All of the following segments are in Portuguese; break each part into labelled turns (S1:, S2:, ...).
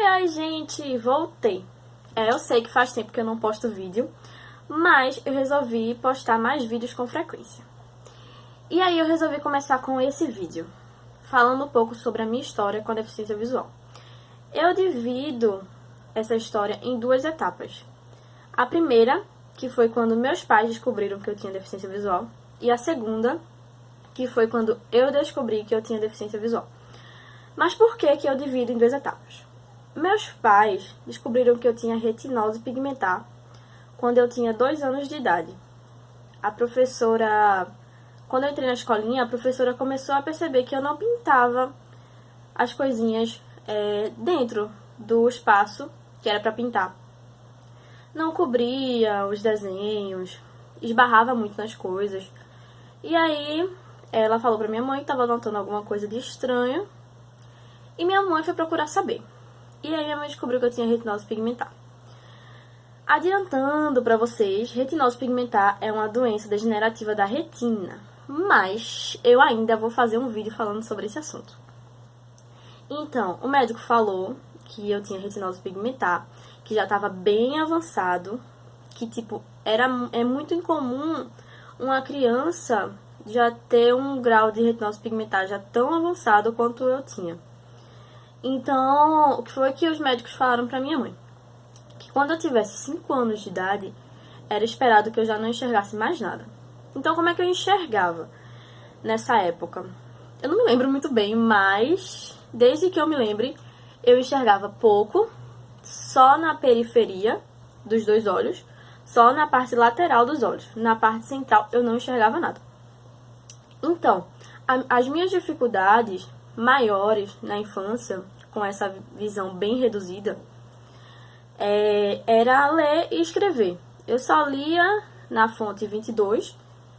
S1: Oi, gente! Voltei. Eu sei que faz tempo que eu não posto vídeo, mas eu resolvi postar mais vídeos com frequência. E aí eu resolvi começar com esse vídeo, falando um pouco sobre a minha história com a deficiência visual. Eu divido essa história em duas etapas. A primeira, que foi quando meus pais descobriram que eu tinha deficiência visual, e a segunda, que foi quando eu descobri que eu tinha deficiência visual. Mas por que eu divido em duas etapas? Meus pais descobriram que eu tinha retinose pigmentar quando eu tinha 2 anos de idade. Quando eu entrei na escolinha, a professora começou a perceber que eu não pintava as coisinhas dentro do espaço que era para pintar. Não cobria os desenhos, esbarrava muito nas coisas. E aí ela falou para minha mãe que estava notando alguma coisa de estranho. E minha mãe foi procurar saber. E aí minha mãe descobriu que eu tinha retinose pigmentar. Adiantando para vocês, retinose pigmentar é uma doença degenerativa da retina. Mas eu ainda vou fazer um vídeo falando sobre esse assunto. Então, o médico falou que eu tinha retinose pigmentar, que já estava bem avançado, que tipo, é muito incomum uma criança já ter um grau de retinose pigmentar já tão avançado quanto eu tinha. Então, o que foi que os médicos falaram pra minha mãe? Que quando eu tivesse 5 anos de idade, era esperado que eu já não enxergasse mais nada. Então, como é que eu enxergava nessa época? Eu não me lembro muito bem, mas desde que eu me lembre, eu enxergava pouco, só na periferia dos 2 olhos, só na parte lateral dos olhos. Na parte central, eu não enxergava nada. Então, as minhas dificuldades maiores na infância, com essa visão bem reduzida, era ler e escrever. Eu só lia na fonte 22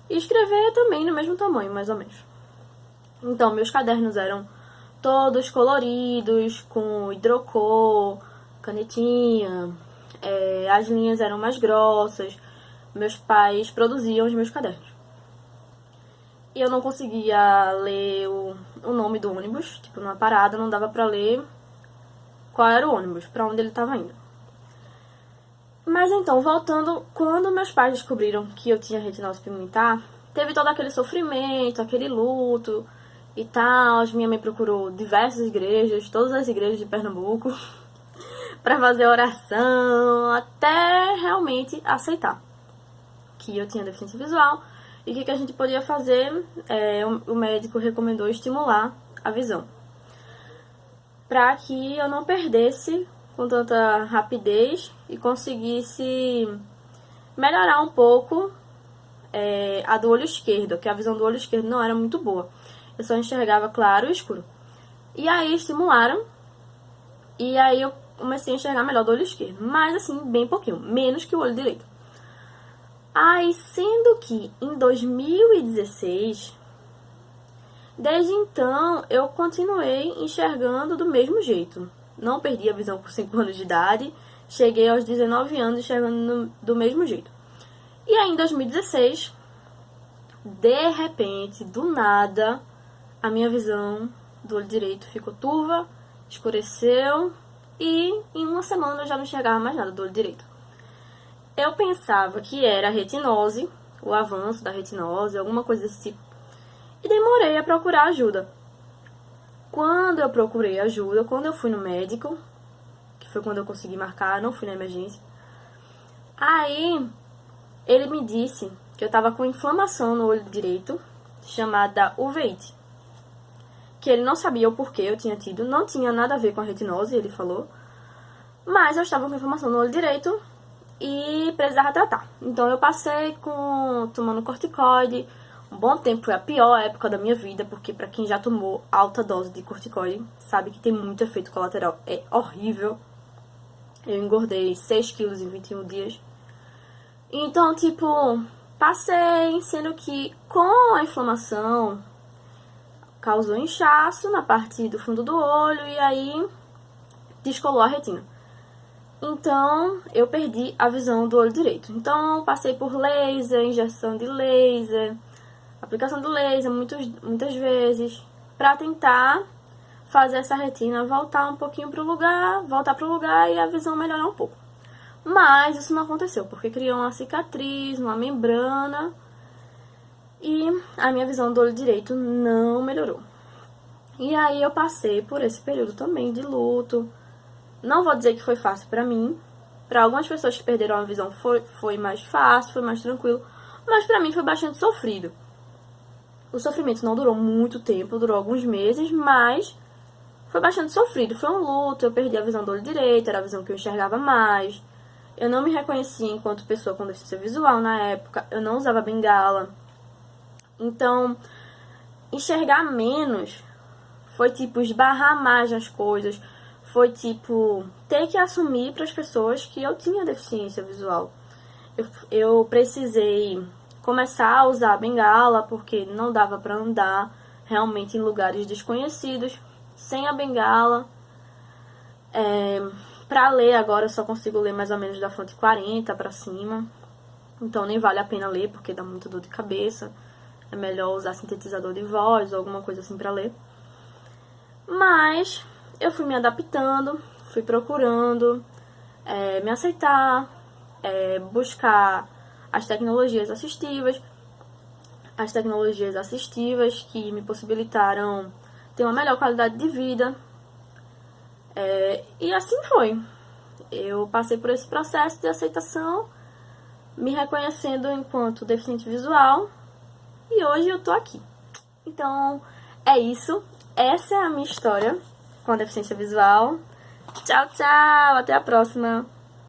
S1: e escrever também no mesmo tamanho, mais ou menos. Então, meus cadernos eram todos coloridos, com hidrocor, canetinha, as linhas eram mais grossas. Meus pais produziam os meus cadernos. E eu não conseguia ler o nome do ônibus, tipo, numa parada não dava pra ler qual era o ônibus, pra onde ele tava indo. Mas então, voltando, quando meus pais descobriram que eu tinha retinose pigmentar, teve todo aquele sofrimento, aquele luto e tal. Minha mãe procurou diversas igrejas, todas as igrejas de Pernambuco, pra fazer oração, até realmente aceitar que eu tinha deficiência visual. E o que a gente podia fazer? O médico recomendou estimular a visão, para que eu não perdesse com tanta rapidez e conseguisse melhorar um pouco a do olho esquerdo, que a visão do olho esquerdo não era muito boa. Eu só enxergava claro e escuro. E aí estimularam, e aí eu comecei a enxergar melhor do olho esquerdo, mas assim, bem pouquinho, menos que o olho direito. Aí, sendo que em 2016, desde então, eu continuei enxergando do mesmo jeito. Não perdi a visão por 5 anos de idade, cheguei aos 19 anos enxergando do mesmo jeito. E aí, em 2016, de repente, do nada, a minha visão do olho direito ficou turva, escureceu e em uma semana eu já não enxergava mais nada do olho direito. Eu pensava que era retinose, o avanço da retinose, alguma coisa desse tipo. E demorei a procurar ajuda. Quando eu procurei ajuda, quando eu fui no médico, que foi quando eu consegui marcar, não fui na emergência, aí ele me disse que eu estava com inflamação no olho direito, chamada uveíte. Que ele não sabia o porquê eu tinha tido, não tinha nada a ver com a retinose, ele falou. Mas eu estava com inflamação no olho direito e precisava tratar. Então eu passei tomando corticoide. Um bom tempo, foi a pior época da minha vida, porque pra quem já tomou alta dose de corticoide, sabe que tem muito efeito colateral. É horrível. Eu engordei 6 quilos em 21 dias. Então, tipo, passei, sendo que com a inflamação causou inchaço na parte do fundo do olho e aí descolou a retina. Então, eu perdi a visão do olho direito. Então, passei por laser, injeção de laser, aplicação do laser muitas vezes, para tentar fazer essa retina voltar um pouquinho pro lugar, voltar pro lugar e a visão melhorar um pouco. Mas isso não aconteceu, porque criou uma cicatriz, uma membrana, e a minha visão do olho direito não melhorou. E aí eu passei por esse período também de luto. Não vou dizer que foi fácil pra mim. Pra algumas pessoas que perderam a visão foi mais fácil, foi mais tranquilo. Mas pra mim foi bastante sofrido. O sofrimento não durou muito tempo, durou alguns meses, mas foi bastante sofrido. Foi um luto, eu perdi a visão do olho direito, era a visão que eu enxergava mais. Eu não me reconhecia enquanto pessoa com deficiência visual na época, eu não usava bengala. Então, enxergar menos foi tipo esbarrar mais nas coisas, foi tipo ter que assumir para as pessoas que eu tinha deficiência visual. Eu precisei começar a usar a bengala porque não dava para andar realmente em lugares desconhecidos sem a bengala. Para ler agora eu só consigo ler mais ou menos da fonte 40 para cima, então nem vale a pena ler porque dá muita dor de cabeça. É melhor usar sintetizador de voz ou alguma coisa assim para ler. Mas eu fui me adaptando, fui procurando me aceitar, buscar as tecnologias assistivas que me possibilitaram ter uma melhor qualidade de vida. E assim foi. Eu passei por esse processo de aceitação, me reconhecendo enquanto deficiente visual, e hoje eu tô aqui. Então, é isso. Essa é a minha história com a deficiência visual. Tchau, tchau. Até a próxima.